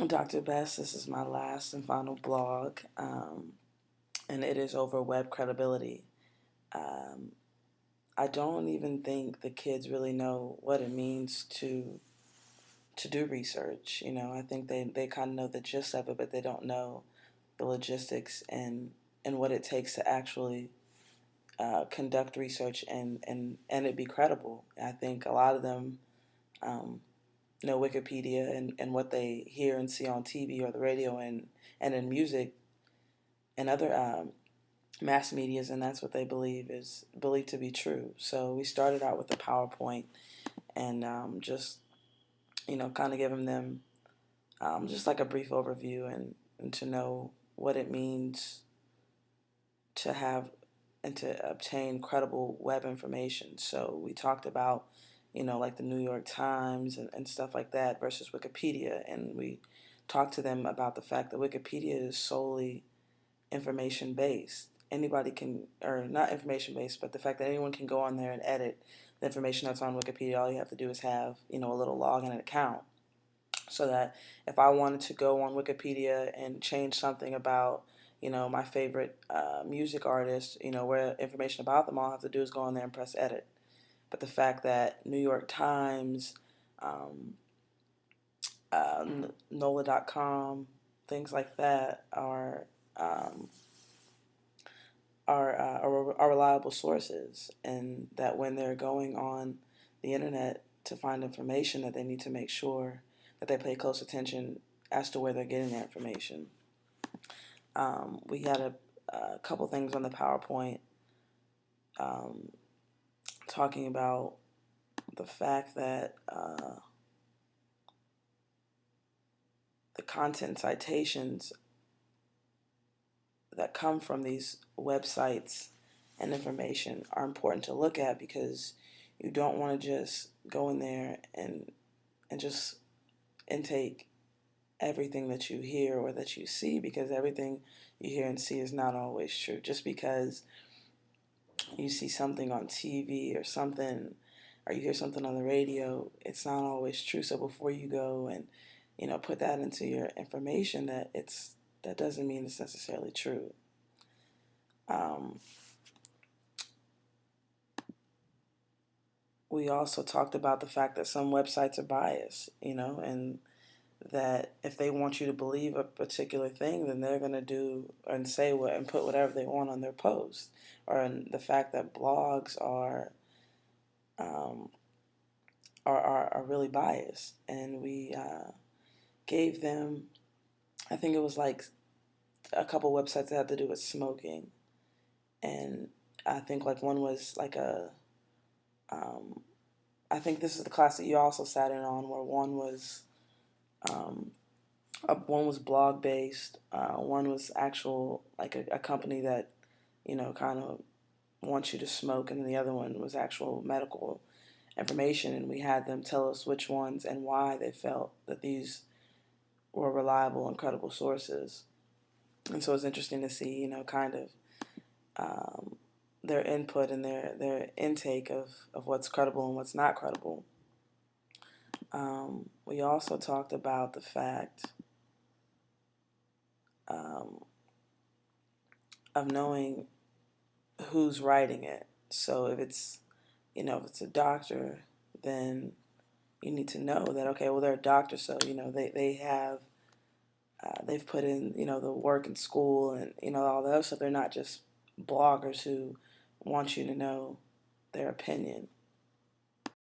Dr. Best. This is my last and final blog, and it is over web credibility. Um, I don't even think the kids really know what it means to do research. I think they kind of know the gist of it, but they don't know the logistics and what it takes to actually conduct research and it be credible. I think a lot of them um, know Wikipedia and what they hear and see on TV or the radio and in music and other mass medias, and that's what they believe is believed to be true. So we started out with a PowerPoint and just kind of giving them just like a brief overview and to know what it means to have and to obtain credible web information. So we talked about, like the New York Times and stuff like that versus Wikipedia. And we talked to them about the fact that Wikipedia is solely information based. Anybody can, or not information based, but the fact that anyone can go on there and edit the information that's on Wikipedia. All you have to do is have, a little login account. So that if I wanted to go on Wikipedia and change something about, my favorite music artist, where information about them, all I have to do is go on there and press edit. But the fact that New York Times, um, NOLA.com, things like that um, are reliable sources, and that when they're going on the internet to find information, that they need to make sure that they pay close attention as to where they're getting their information. We had a couple things on the PowerPoint um, talking about the fact that the content citations that come from these websites and information are important to look at, because you don't want to just go in there and just intake everything that you hear or that you see, because everything you hear and see is not always true. Just because you see something on TV or something, or you hear something on the radio, it's not always true. So before you go and put that into your information, that doesn't mean it's necessarily true. Um, we also talked about the fact that some websites are biased, and that if they want you to believe a particular thing, then they're going to do and say what and put whatever they want on their post. Or the fact that blogs um, are really biased, and we gave them, I think it was like a couple websites that had to do with smoking, and I think like one was like um, I think this is the class that you also sat in on, where um, one was blog based, one was actual like a company that kind of wants you to smoke, and then the other one was actual medical information, and we had them tell us which ones and why they felt that these were reliable and credible sources. And so it's interesting to see, kind of um, their input and their intake of what's credible and what's not credible. We also talked about the fact um, of knowing who's writing it. So if it's a doctor, then you need to know that, okay, well, they're a doctor, so they've put in the work in school and all that stuff. They're not just bloggers who want you to know their opinion.